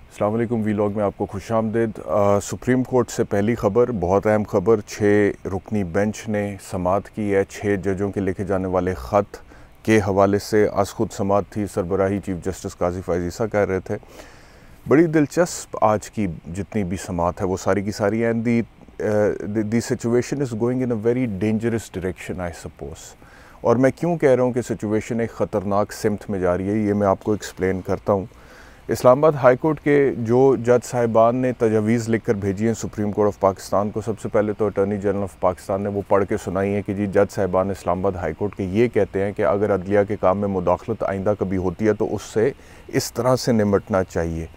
अस्सलाम वालेकुम वीलॉग में आपको खुशामदीद। सुप्रीम कोर्ट से पहली खबर, बहुत अहम खबर। 6 रुकनी बेंच ने समाअत की है 6 जजों के लिखे जाने वाले ख़त के हवाले से। आज खुद समाअत थी, सरबराही चीफ जस्टिस काजी फ़ाइज़ ईसा कह रहे थे। बड़ी दिलचस्प आज की जितनी भी समाअत है वो सारी की सारी and the situation is going in a very dangerous direction I suppose. और मैं क्यों कह रहा हूँ कि सिचुएशन एक ख़तरनाक सिमत में जा रही है, ये मैं आपको एक्सप्लेन करता हूँ। इस्लामाबाद हाई कोर्ट के जो जज साहिबान ने तजावीज़ लिख कर भेजी हैं सुप्रीम कोर्ट ऑफ पाकिस्तान को, सबसे पहले तो अटॉर्नी जनरल ऑफ पाकिस्तान ने वो पढ़ के सुनाई है कि जी जज साहिबान इस्लामाबाद हाई कोर्ट के ये कहते हैं कि अगर अदलिया के काम में मुदाखलत आइंदा कभी होती है तो उससे इस तरह से निमटना चाहिए।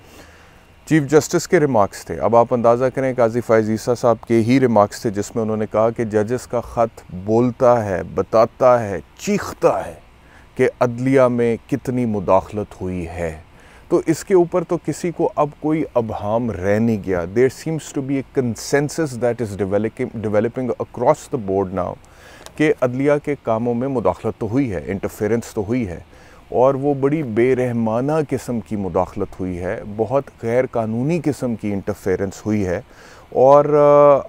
चीफ जस्टिस के रिमार्क्स थे। अब आप अंदाज़ा करें काजी फ़ाइज़ ईसा साहब के ही रिमार्क्स थे जिसमें उन्होंने कहा कि जजेस का ख़त बोलता है, बताता है, चीखता है कि अदलिया में कितनी मुदाखलत हुई है। तो इसके ऊपर तो किसी को अब कोई अबहाम रह नहीं गया। There seems to be a consensus that is developing across the board now कि अदलिया के कामों में मुदाखलत तो हुई है, इंटरफेरेंस तो हुई है, और वो बड़ी बेरहमाना किस्म की मुदाखलत हुई है, बहुत गैर कानूनी किस्म की इंटरफेरेंस हुई है। और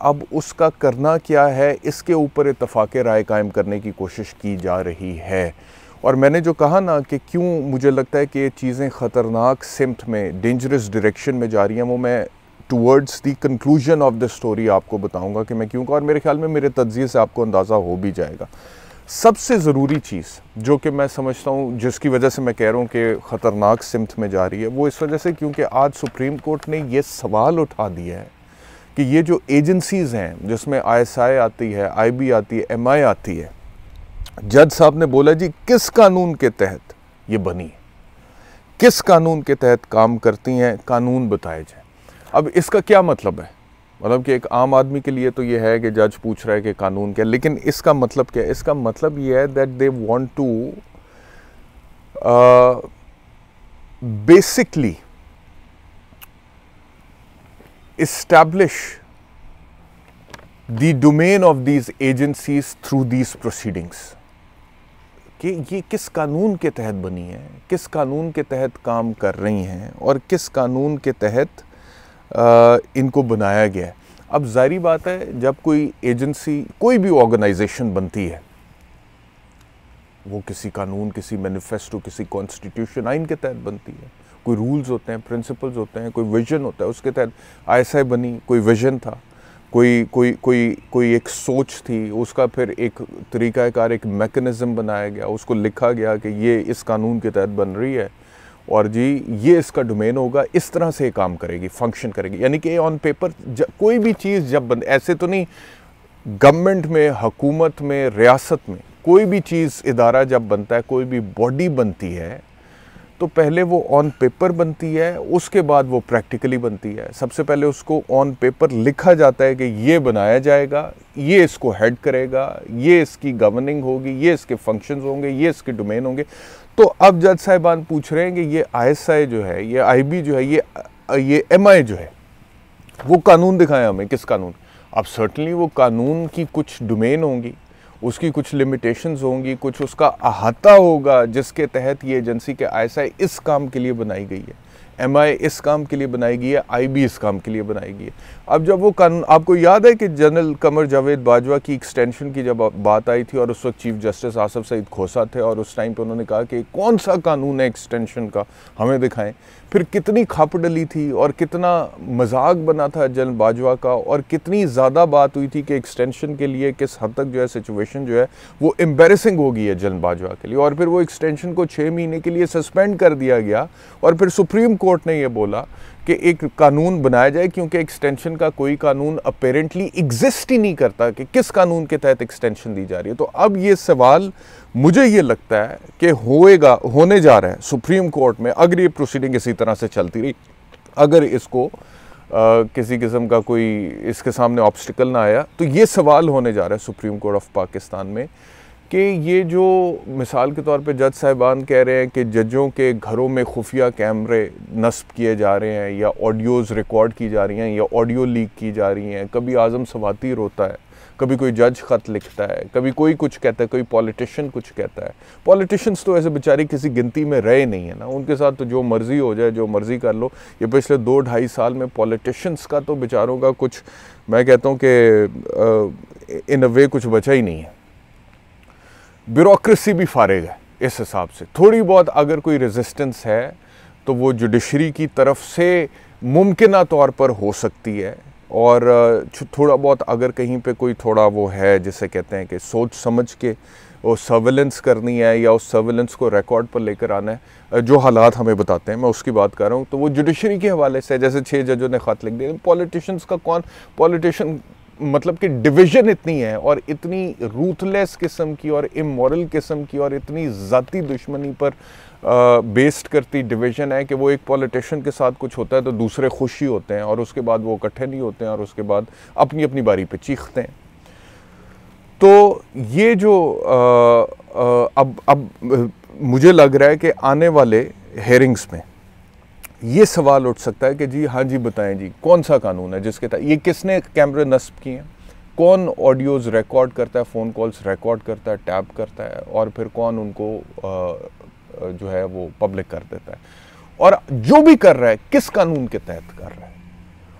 अब उसका करना क्या है, इसके ऊपर इत्तफ़ाक़ राय कायम करने की कोशिश की जा रही है। और मैंने जो कहा ना कि क्यों मुझे लगता है कि ये चीज़ें ख़तरनाक सिमत में, डेंजरस डायरेक्शन में जा रही हैं, वो मैं towards the conclusion of the story आपको बताऊंगा कि मैं क्यों कहा, और मेरे ख्याल में मेरे तज्ज़िये से आपको अंदाज़ा हो भी जाएगा। सबसे ज़रूरी चीज़ जो कि मैं समझता हूँ जिसकी वजह से मैं कह रहा हूँ कि ख़तरनाक सिमत में जा रही है, वो इस वजह से क्योंकि आज सुप्रीम कोर्ट ने ये सवाल उठा दिया है कि ये जो एजेंसीज़ हैं जिसमें ISI आती है, IB आती है, MI आती है, जज साहब ने बोला जी किस कानून के तहत ये बनी है, किस कानून के तहत काम करती हैं, कानून बताए जाए। अब इसका क्या मतलब है? मतलब कि एक आम आदमी के लिए तो ये है कि जज पूछ रहा है कि कानून क्या, लेकिन इसका मतलब क्या है? इसका मतलब ये है that they want to basically establish the domain of these agencies through these proceedings कि ये किस कानून के तहत बनी है, किस कानून के तहत काम कर रही हैं और किस कानून के तहत इनको बनाया गया है। अब ज़ाहिर बात है जब कोई एजेंसी, कोई भी ऑर्गेनाइजेशन बनती है, वो किसी कानून, किसी मैनिफेस्टो, किसी कॉन्स्टिट्यूशन, आइन के तहत बनती है। कोई रूल्स होते हैं, प्रिंसिपल्स होते हैं, कोई विजन होता है, उसके तहत ISI बनी, कोई विजन था, कोई एक सोच थी, उसका फिर एक तरीक़ाकार, एक मैकेनिज़्म बनाया गया, उसको लिखा गया कि ये इस कानून के तहत बन रही है और जी ये इसका डोमेन होगा, इस तरह से काम करेगी, फंक्शन करेगी। यानी कि ऑन पेपर कोई भी चीज़ जब बन, ऐसे तो नहीं, गवर्नमेंट में, हुकूमत में, रियासत में कोई भी चीज़, इदारा जब बनता है, कोई भी बॉडी बनती है, तो पहले वो ऑन पेपर बनती है, उसके बाद वो प्रैक्टिकली बनती है। सबसे पहले उसको ऑन पेपर लिखा जाता है कि ये बनाया जाएगा, ये इसको हेड करेगा, ये इसकी गवर्निंग होगी, ये इसके फंक्शंस होंगे, ये इसके डोमेन होंगे। तो अब जज साहिबान पूछ रहे हैं कि ये ISI जो है, ये IB जो है, ये MI जो है, वो कानून दिखाएं हमें, किस कानून। अब सर्टनली वो कानून की कुछ डोमेन होंगी, उसकी कुछ लिमिटेशंस होंगी, कुछ उसका अहाता होगा जिसके तहत ये एजेंसी के ISI इस काम के लिए बनाई गई है, MI इस काम के लिए बनाई गई है, IB इस काम के लिए बनाई गई है। अब जब वो कानून, आपको याद है कि जनरल कमर जावेद बाजवा की एक्सटेंशन की जब बात आई थी और उस वक्त चीफ जस्टिस आसफ सईद खोसा थे, और उस टाइम पे उन्होंने कहा कि कौन सा कानून है एक्सटेंशन का, हमें दिखाएं। फिर कितनी खप डली थी और कितना मजाक बना था जनरल बाजवा का, और कितनी ज़्यादा बात हुई थी कि एक्सटेंशन के लिए किस हद तक जो है सिचुएशन जो है वो एम्बेरसिंग हो गई है जनरल बाजवा के लिए। और फिर वो एक्सटेंशन को 6 महीने के लिए सस्पेंड कर दिया गया, और फिर सुप्रीम कोर्ट ने ये बोला कि एक कानून बनाया जाए, क्योंकि एक्सटेंशन का कोई कानून अपेरेंटली एग्जिस्ट ही नहीं करता कि किस कानून के तहत एक्सटेंशन दी जा रही है। तो अब ये सवाल मुझे ये लगता है कि होने जा रहा है सुप्रीम कोर्ट में, अगर ये प्रोसीडिंग इसी तरह से चलती रही, अगर इसको किसी किस्म का कोई इसके सामने ऑब्स्टिकल ना आया, तो ये सवाल होने जा रहा है सुप्रीम कोर्ट ऑफ पाकिस्तान में कि ये जो मिसाल के तौर पे जज साहिबान कह रहे हैं कि जजों के घरों में खुफिया कैमरे नस्ब किए जा रहे हैं, या ऑडियोज़ रिकॉर्ड की जा रही हैं, या ऑडियो लीक की जा रही हैं। कभी आज़म सवातीर होता है, कभी कोई जज ख़त लिखता है, कभी कोई कुछ कहता है, कोई पॉलिटिशियन कुछ कहता है। पॉलिटिशियंस तो ऐसे बेचारे किसी गिनती में रहे नहीं है ना, उनके साथ तो जो मर्ज़ी हो जाए, जो मर्ज़ी कर लो। ये पिछले 2-2.5 साल में पॉलिटिशियंस का तो बेचारों का कुछ, मैं कहता हूँ कि इन अ वे कुछ बचा ही नहीं है। ब्यूरोक्रेसी भी फारिग है इस हिसाब से। थोड़ी बहुत अगर कोई रेजिस्टेंस है तो वो जुडिशरी की तरफ से मुमकिना तौर पर हो सकती है, और थोड़ा बहुत अगर कहीं पे कोई थोड़ा वो है जिसे कहते हैं कि सोच समझ के वो सर्विलेंस करनी है या उस सर्विलेंस को रिकॉर्ड पर लेकर आना है, जो हालात हमें बताते हैं, मैं उसकी बात कर रहा हूँ, तो वो जुडिशरी के हवाले से, जैसे 6 जजों ने ख़त लिख दिया। पॉलिटिशियंस का कौन, पॉलिटिशियन मतलब कि डिवीज़न इतनी है और इतनी रूथलेस किस्म की और इमोरल किस्म की और इतनी ज़ाती दुश्मनी पर बेस्ड करती डिवीज़न है कि वो एक पॉलिटिशियन के साथ कुछ होता है तो दूसरे खुशी होते हैं और उसके बाद वो इकट्ठे नहीं होते हैं और उसके बाद अपनी अपनी बारी पे चीखते हैं। तो ये जो अब मुझे लग रहा है कि आने वाले हेयरिंग्स में ये सवाल उठ सकता है कि जी हाँ जी बताएं जी, कौन सा कानून है जिसके तहत, ये किसने कैमरे नस्ब किए हैं, कौन ऑडियोज़ रिकॉर्ड करता है, फ़ोन कॉल्स रिकॉर्ड करता है, टैप करता है, और फिर कौन उनको जो है वो पब्लिक कर देता है, और जो भी कर रहा है किस कानून के तहत कर रहा है,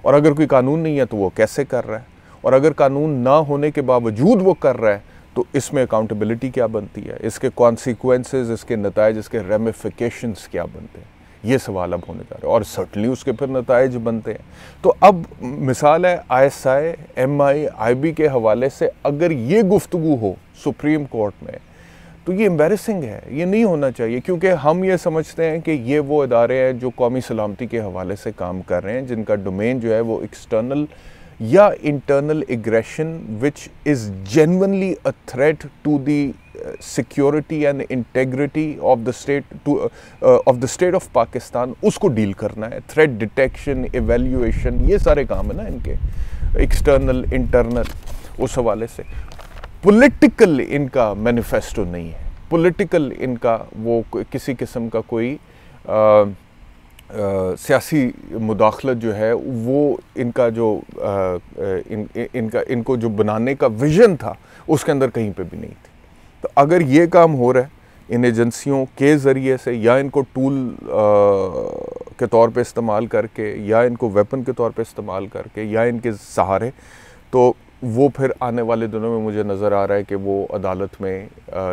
और अगर कोई कानून नहीं है तो वो कैसे कर रहा है, और अगर कानून ना होने के बावजूद वो कर रहा है तो इसमें अकाउंटेबिलिटी क्या बनती है, इसके कॉन्सिक्वेंसेस, इसके नताइज, इसके रेमिफिकेशंस क्या बनते हैं, ये सवाल अब होने जा रहे हैं, और सर्टनली उसके फिर नताइज बनते हैं। तो अब मिसाल है ISI, MI, IB के हवाले से अगर ये गुफ्तगू हो सुप्रीम कोर्ट में तो ये एम्बैरेसिंग है, ये नहीं होना चाहिए, क्योंकि हम ये समझते हैं कि ये वो इदारे हैं जो कौमी सलामती के हवाले से काम कर रहे हैं, जिनका डोमेन जो है वो एक्सटर्नल या internal aggression which is genuinely a threat to the security and integrity of the state of Pakistan, उसको डील करना है। थ्रेट डिटेक्शन, एवेल्यूएशन, ये सारे काम है ना इनके, एक्सटर्नल, इंटरनल, उस हवाले से। पॉलिटिकल इनका मैनिफेस्टो नहीं है, पॉलिटिकल इनका वो किसी किस्म का कोई सियासी मुदाखलत जो है वो इनका जो इनको जो बनाने का विजन था उसके अंदर कहीं पे भी नहीं थी। तो अगर ये काम हो रहा है इन एजेंसियों के ज़रिए से, या इनको टूल के तौर पे इस्तेमाल करके, या इनको वेपन के तौर पे इस्तेमाल करके, या इनके सहारे, तो वो फिर आने वाले दिनों में मुझे नज़र आ रहा है कि वो अदालत में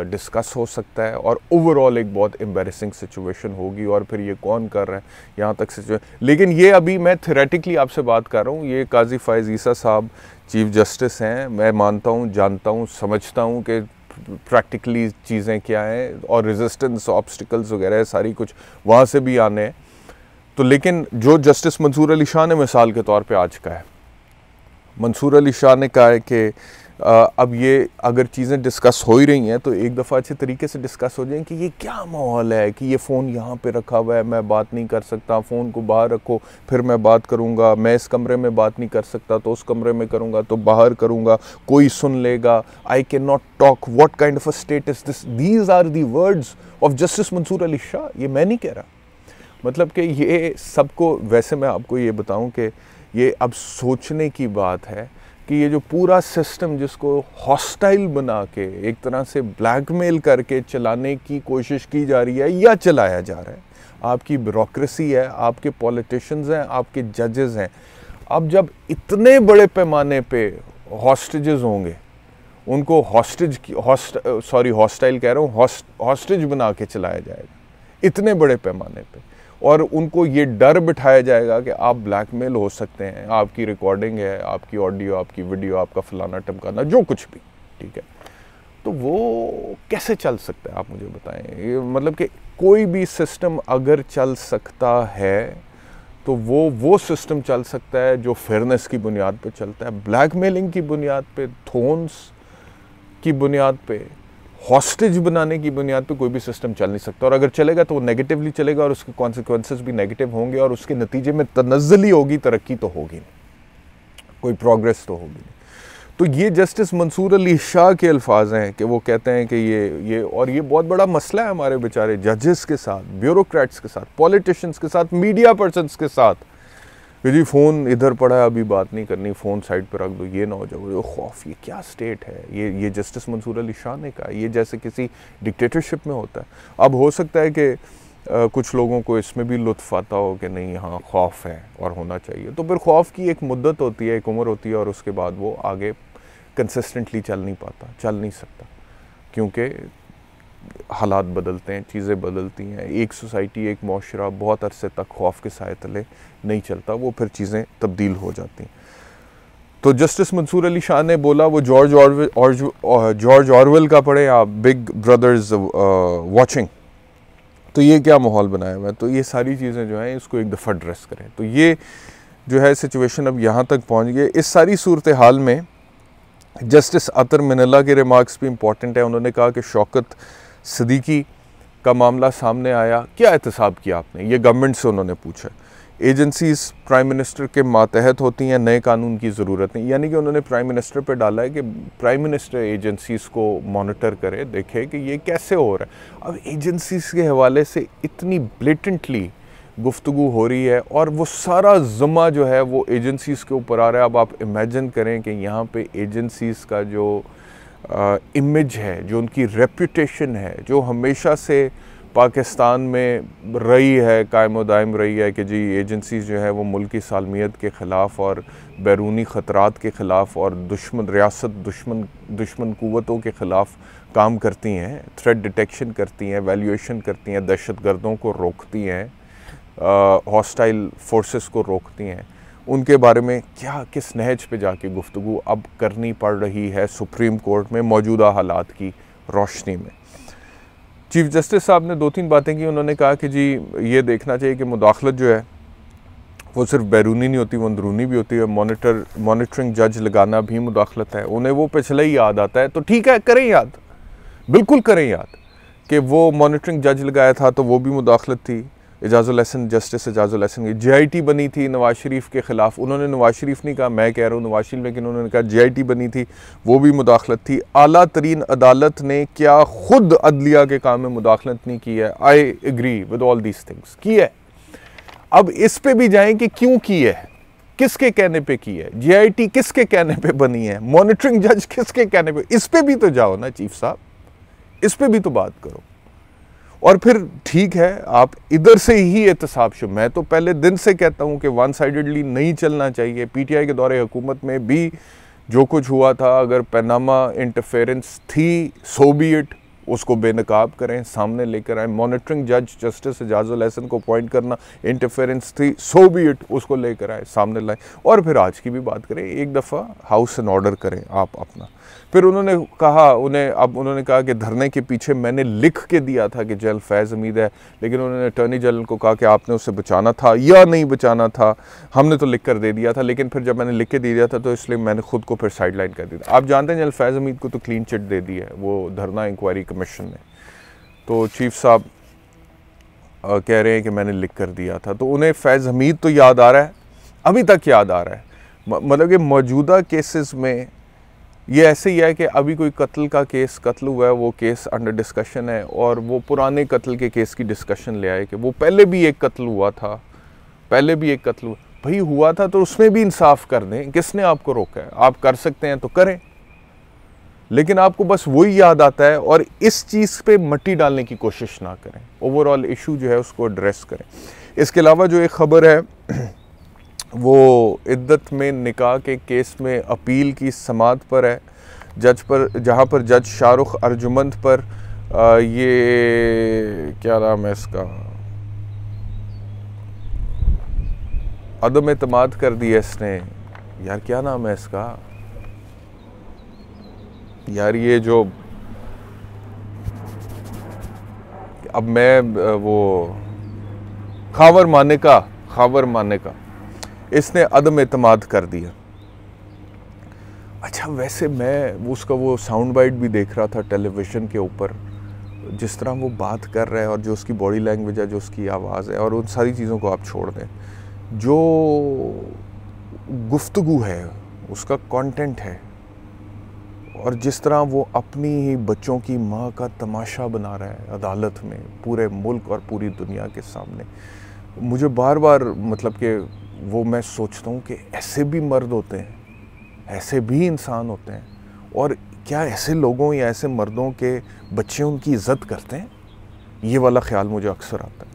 डिस्कस हो सकता है, और ओवरऑल एक बहुत एम्बैरेसिंग सिचुएशन होगी, और फिर ये कौन कर रहा है यहाँ तक सिचुएशन। लेकिन ये अभी मैं थ्योरेटिकली आपसे बात कर रहा हूँ, ये काजी फ़ाइज़ ईसा साहब चीफ़ जस्टिस हैं, मैं मानता हूँ, जानता हूँ, समझता हूँ कि प्रैक्टिकली चीज़ें क्या हैं, और रेजिस्टेंस, ऑब्स्टिकल्स वगैरह सारी कुछ वहाँ से भी आने हैं। तो लेकिन जो जस्टिस मंसूर अली शाह ने मिसाल के तौर पे आज का है, मंसूर अली शाह ने कहा है कि अब ये अगर चीज़ें डिस्कस हो ही रही हैं तो एक दफ़ा अच्छे तरीके से डिस्कस हो जाए कि ये क्या माहौल है, कि ये फ़ोन यहाँ पे रखा हुआ है, मैं बात नहीं कर सकता, फ़ोन को बाहर रखो फिर मैं बात करूँगा, मैं इस कमरे में बात नहीं कर सकता तो उस कमरे में करूँगा, तो बाहर करूँगा, कोई सुन लेगा, I can not talk, what kind of a state is this, these are the words of justice Mansoor Ali Shah. ये मैं नहीं कह रहा, मतलब कि ये सबको, वैसे मैं आपको ये बताऊँ कि ये अब सोचने की बात है कि ये जो पूरा सिस्टम जिसको हॉस्टाइल बना के एक तरह से ब्लैकमेल करके चलाने की कोशिश की जा रही है या चलाया जा रहा है, आपकी ब्यूरोक्रेसी है, आपके पॉलिटिशियंस हैं, आपके जजेस हैं। अब जब इतने बड़े पैमाने पे हॉस्टेजेस होंगे, उनको हॉस्टाइल कह रहा हूँ, हॉस्टेज बना के चलाया जाएगा इतने बड़े पैमाने पे, और उनको ये डर बिठाया जाएगा कि आप ब्लैकमेल हो सकते हैं, आपकी रिकॉर्डिंग है, आपकी ऑडियो, आपकी वीडियो, आपका फलाना टमकाना, जो कुछ भी, ठीक है। तो वो कैसे चल सकता है आप मुझे बताएं। ये मतलब कि कोई भी सिस्टम अगर चल सकता है तो वो सिस्टम चल सकता है जो फेयरनेस की बुनियाद पे चलता है, ब्लैकमेलिंग की बुनियाद पे, थोन्स की बुनियाद पे, हॉस्टेज बनाने की बुनियाद पे कोई भी सिस्टम चल नहीं सकता। और अगर चलेगा तो वो नेगेटिवली चलेगा और उसके कॉन्सिक्वेंसेस भी नेगेटिव होंगे, और उसके नतीजे में तनज़्ज़ुली होगी, तरक्की तो होगी नहीं, कोई प्रोग्रेस तो होगी नहीं। तो ये जस्टिस मंसूर अली शाह के अल्फाज हैं कि वो कहते हैं कि ये और ये बहुत बड़ा मसला है हमारे बेचारे जजेस के साथ, ब्यूरोक्रेट्स के साथ, पॉलिटिशियंस के साथ, मीडिया पर्सन्स के साथ, कि जी फ़ोन इधर पड़ा है, अभी बात नहीं करनी, फ़ोन साइड पर रख दो, ये ना हो जाए। खौफ, ये क्या स्टेट है? ये जस्टिस मंसूर अली शाह ने कहा, ये जैसे किसी डिक्टेटरशिप में होता है। अब हो सकता है कि कुछ लोगों को इसमें भी लुत्फ़ आता हो कि नहीं हाँ खौफ है और होना चाहिए, तो फिर खौफ की एक मुद्दत होती है, एक उम्र होती है, और उसके बाद वो आगे कंसिस्टेंटली चल नहीं पाता, चल नहीं सकता, क्योंकि हालात बदलते हैं, चीज़ें बदलती हैं। एक सोसाइटी, एक माशरा बहुत अरसे तक खौफ के साए तले नहीं चलता, वो फिर चीज़ें तब्दील हो जाती हैं। तो जस्टिस मंसूर अली शाह ने बोला, वो जॉर्ज ऑरवेल का पढ़े आप, बिग ब्रदर्स वॉचिंग, तो ये क्या माहौल बनाया हुआ है। तो ये सारी चीज़ें जो हैं इसको एक दफ़ा एड्रेस करें। तो ये जो है सिचुएशन अब यहाँ तक पहुँच गई। इस सारी सूरत हाल में जस्टिस अतर मिनल्ला के रिमार्क्स भी इम्पॉर्टेंट है। उन्होंने कहा कि शौकत सिद्दीकी का मामला सामने आया, क्या एहतसाब किया आपने, ये गवर्नमेंट से उन्होंने पूछा। एजेंसीज प्राइम मिनिस्टर के मातहत होती हैं, नए कानून की ज़रूरत नहीं, यानी कि उन्होंने प्राइम मिनिस्टर पे डाला है कि प्राइम मिनिस्टर एजेंसीज़ को मॉनिटर करे, देखे कि ये कैसे हो रहा है। अब एजेंसीज़ के हवाले से इतनी ब्लेटेंटली गुफ्तगू हो रही है और वो सारा ज़िम्मा जो है वो एजेंसीज़ के ऊपर आ रहा है। अब आप इमेजिन करें कि यहाँ पे एजेंसीज़ का जो इमेज है, जो उनकी रेपुटेशन है, जो हमेशा से पाकिस्तान में रही है, कायम दायम रही है कि जी एजेंसीज़ जो है वो मुल्क की सालमियत के ख़िलाफ़ और बैरूनी ख़तरात के ख़िलाफ़ और दुश्मन क़ुव्वतों के ख़िलाफ़ काम करती हैं, थ्रेट डिटेक्शन करती हैं, वैल्यूएशन करती हैं, दहशतगर्दों को रोकती हैं, हॉस्टाइल फोर्सेस को रोकती हैं। उनके बारे में क्या, किस नहज पे जाके गुफ्तगू अब करनी पड़ रही है सुप्रीम कोर्ट में मौजूदा हालात की रोशनी में। चीफ जस्टिस साहब ने 2-3 बातें की। उन्होंने कहा कि जी ये देखना चाहिए कि मुदाखलत जो है वो सिर्फ बैरूनी नहीं होती, वो अंदरूनी भी होती है। मॉनिटरिंग जज लगाना भी मुदाखलत है। उन्हें वो पिछले ही याद आता है, तो ठीक है करें याद, बिल्कुल करें याद कि वो मॉनिटरिंग जज लगाया था तो वो भी मुदाखलत थी। एजाजुल हसन, जस्टिस एजाजुल हसन की JIT बनी थी नवाज शरीफ के ख़िलाफ़, उन्होंने नवाज शरीफ नहीं कहा, मैं कह रहा हूँ नवाज शरीफ, लेकिन उन्होंने कहा JIT बनी थी, वो भी मुदाखलत थी। आला तरीन अदालत ने क्या खुद अदलिया के काम में मुदाखलत नहीं की है? I agree with all these things, की है। अब इस पे भी जाएं कि क्यों की है, किसके कहने पे की है, JIT किसके कहने पे बनी है, मॉनिटरिंग जज किसके कहने पे, इस पे भी तो जाओ ना चीफ साहब, इस पे भी तो बात करो। और फिर ठीक है आप इधर से ही एहतसाब शुरू, मैं तो पहले दिन से कहता हूं कि वन साइडेडली नहीं चलना चाहिए। PTI के दौरे हुकूमत में भी जो कुछ हुआ था, अगर पनामा इंटरफेरेंस थी, सो बी इट, उसको बेनकाब करें, सामने लेकर आए। मॉनिटरिंग जज जस्टिस एजाजुल हसन को अपॉइंट करना इंटरफेरेंस थी, सो बी इट, उसको लेकर आए, सामने लाए। और फिर आज की भी बात करें, एक दफ़ा हाउस एंड ऑर्डर करें आप अपना। फिर उन्होंने कहा कि धरने के पीछे मैंने लिख के दिया था कि जनरल फैज़ हमीद है, लेकिन उन्होंने अटॉर्नी जनरल को कहा कि आपने उसे बचाना था या नहीं बचाना था, हमने तो लिख कर दे दिया था, लेकिन फिर जब मैंने लिख के दे दिया था तो इसलिए मैंने खुद को फिर साइडलाइन कर दिया। आप जानते हैं जनरल फैज़ हमीद को तो क्लीन चिट दे दी है वो धरना इंक्वायरी कमीशन ने। तो चीफ साहब कह रहे हैं कि मैंने लिख कर दिया था, तो उन्हें फैज़ हमीद तो याद आ रहा है, अभी तक याद आ रहा है। मतलब कि मौजूदा केसेस में ये ऐसे ही है कि अभी कोई कत्ल हुआ है, वो केस अंडर डिस्कशन है, और वो पुराने कत्ल के केस की डिस्कशन ले आए कि वो पहले भी एक कत्ल हुआ था, भाई हुआ था तो उसमें भी इंसाफ कर दें, किसने आपको रोका है? आप कर सकते हैं तो करें, लेकिन आपको बस वही याद आता है और इस चीज़ पे मट्टी डालने की कोशिश ना करें। ओवरऑल इशू जो है उसको एड्रेस करें। इसके अलावा जो एक ख़बर है वो इद्दत में निकाह के केस में अपील की समात पर है, जहाँ पर जज शाहरुख अर्जुमंद पर ये क्या नाम है इसका, अदम एतमाद कर दिया इसने, यार क्या नाम है इसका यार, ये जो अब मैं वो खावर माने का इसने अदम एतमाद कर दिया। अच्छा वैसे मैं उसका वो साउंड बाइट भी देख रहा था टेलीविज़न के ऊपर, जिस तरह वो बात कर रहा है और जो उसकी बॉडी लैंग्वेज है, जो उसकी आवाज़ है, और उन सारी चीज़ों को आप छोड़ दें, जो गुफ्तगू है उसका कंटेंट है, और जिस तरह वो अपनी ही बच्चों की माँ का तमाशा बना रहा है अदालत में, पूरे मुल्क और पूरी दुनिया के सामने, मुझे बार बार मतलब कि वो मैं सोचता हूँ कि ऐसे भी मर्द होते हैं, ऐसे भी इंसान होते हैं, और क्या ऐसे लोगों या ऐसे मर्दों के बच्चे उनकी इज़्ज़त करते हैं? ये वाला ख्याल मुझे अक्सर आता है।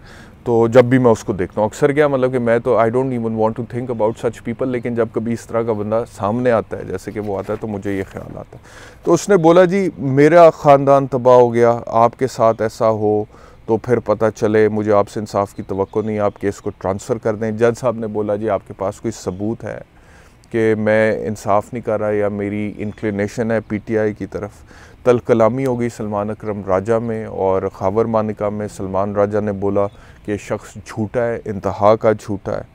तो जब भी मैं उसको देखता हूँ, अक्सर क्या मतलब कि मैं तो I don't even want to think about such people, लेकिन जब कभी इस तरह का बंदा सामने आता है, जैसे कि वो आता है, तो मुझे ये ख्याल आता है। तो उसने बोला जी मेरा ख़ानदान तबाह हो गया, आपके साथ ऐसा हो तो फिर पता चले, मुझे आपसे इंसाफ की तवक्को नहीं, आप केस को ट्रांसफ़र कर दें। जज साहब ने बोला जी आपके पास कोई सबूत है कि मैं इंसाफ नहीं कर रहा या मेरी इंक्लिनेशन है पीटीआई की तरफ? तल कलामी हो गई सलमान अकरम राजा में, और खावर मानिका में सलमान राजा ने बोला कि ये शख्स झूठा है, इंतहा का झूठा है।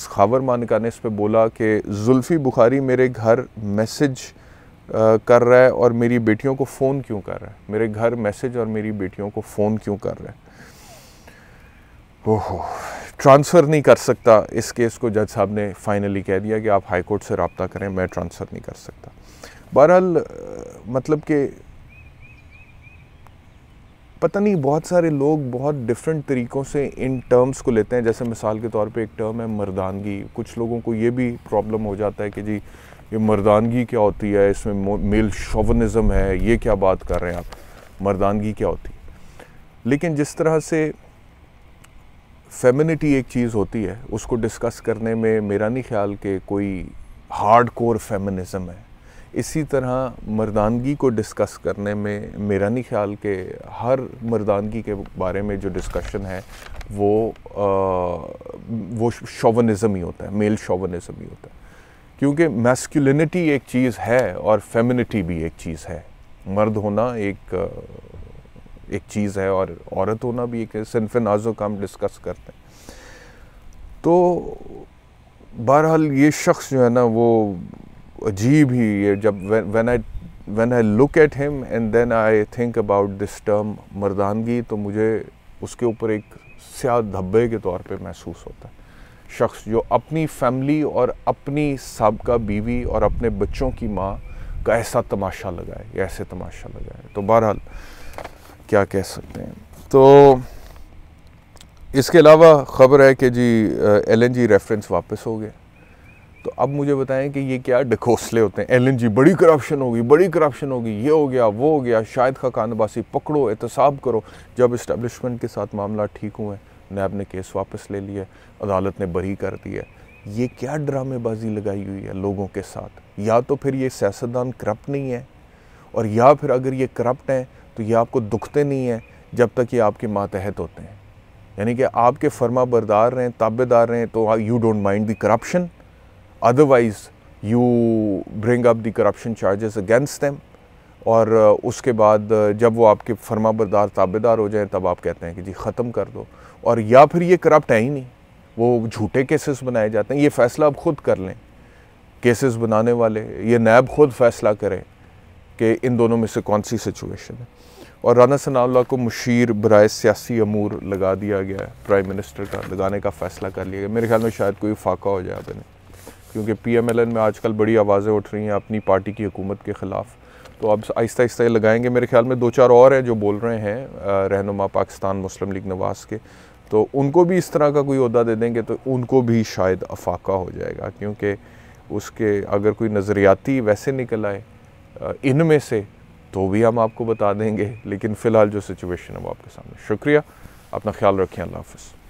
खावर मानिका ने इस पर बोला कि जुल्फ़ी बुखारी मेरे घर मैसेज कर रहा है और मेरी बेटियों को फ़ोन क्यों कर रहा है, मेरे घर मैसेज और मेरी बेटियों को फ़ोन क्यों कर रहा है? ओहो, ट्रांसफ़र नहीं कर सकता इस केस को। जज साहब ने फाइनली कह दिया कि आप हाई कोर्ट से रब्ता करें, मैं ट्रांसफ़र नहीं कर सकता। बहरहाल मतलब कि पता नहीं, बहुत सारे लोग बहुत डिफरेंट तरीक़ों से इन टर्म्स को लेते हैं। जैसे मिसाल के तौर पे एक टर्म है मर्दानगी। कुछ लोगों को ये भी प्रॉब्लम हो जाता है कि जी ये मर्दानगी क्या होती है, इसमें मेल शोविनिज़्म है, ये क्या बात कर रहे हैं आप, मर्दानगी क्या होती है? लेकिन जिस तरह से फेमिनिटी एक चीज़ होती है, उसको डिस्कस करने में मेरा नहीं ख्याल कि कोई हार्ड कोर फेमिनिज़म है, इसी तरह मर्दानगी को डिस्कस करने में मेरा नहीं ख्याल कि हर मर्दानगी के बारे में जो डिस्कशन है वो शोविनिज़म ही होता है, मेल शोविनिज़म ही होता है। क्योंकि मैस्कुलिनिटी एक चीज़ है और फेमिनिटी भी एक चीज़ है। मर्द होना एक चीज़ है और औरत होना भी एक सिन्फ़ नाज़ो का हम डिस्कस करते हैं। तो बहरहाल ये शख्स जो है ना वो अजीब ही, ये जब when I look at him and then I think about this term मर्दानगी, तो मुझे उसके ऊपर एक स्याह धब्बे के तौर पे महसूस होता है। शख्स जो अपनी फैमिली और अपनी साबका बीवी और अपने बच्चों की माँ का ऐसा तमाशा लगाए या ऐसे तमाशा लगाए, तो बहरहाल क्या कह सकते हैं। तो इसके अलावा ख़बर है कि जी LNG रेफरेंस वापस हो गए। तो अब मुझे बताएं कि ये क्या ढकोसले होते हैं। LNG बड़ी करप्शन होगी, बड़ी करप्शन होगी, ये हो गया, वो हो गया, शाहिद खाकान अब्बासी पकड़ो, एहतसाब करो। जब इस्टेब्लिशमेंट के साथ मामला ठीक हुए, नैब ने केस वापस ले लिया, अदालत ने बरी कर दिया। ये क्या ड्रामेबाजी लगाई हुई है लोगों के साथ? या तो फिर ये सियासतदान करप्ट नहीं है, और या फिर अगर ये करप्ट हैं तो ये आपको दुखते नहीं हैं जब तक ये आपके मातहत होते हैं, यानी कि आपके फर्मा बरदार रहें, ताबेदार रहें, तो you don't mind the corruption, otherwise you bring up the corruption charges against them, और उसके बाद जब वो आपके फर्मा बरदार ताबेदार हो जाएं तब आप कहते हैं कि जी ख़त्म कर दो। और या फिर ये करप्ट है ही नहीं, वो झूठे केसेस बनाए जाते हैं। ये फ़ैसला आप ख़ुद कर लें, केसेस बनाने वाले, ये नैब खुद फ़ैसला करे कि इन दोनों में से कौन सी सिचुएशन है। और राना सनाउल्लाह को मुशीर बराए सियासी अमूर लगा दिया गया है, प्राइम मिनिस्टर का लगाने का फ़ैसला कर लिया गया। मेरे ख्याल में शायद कोई फाका हो जाए अब, क्योंकि PMLN में आजकल बड़ी आवाज़ें उठ रही हैं अपनी पार्टी की हुकूमत के ख़िलाफ़। तो अब आहिस्ता आहिस्ता लगाएंगे। मेरे ख्याल में 2-4 और हैं जो बोल रहे हैं, रहनुमा पाकिस्तान मुस्लिम लीग नवाज़ के, तो उनको भी इस तरह का कोई ओहदा दे देंगे तो उनको भी शायद अफाका हो जाएगा, क्योंकि उसके अगर कोई नज़रियाती वैसे निकल आए इनमें से तो भी हम आपको बता देंगे। लेकिन फ़िलहाल जो सिचुएशन है वो आपके सामने। शुक्रिया, अपना ख्याल रखें, अल्लाह हाफ़िज़।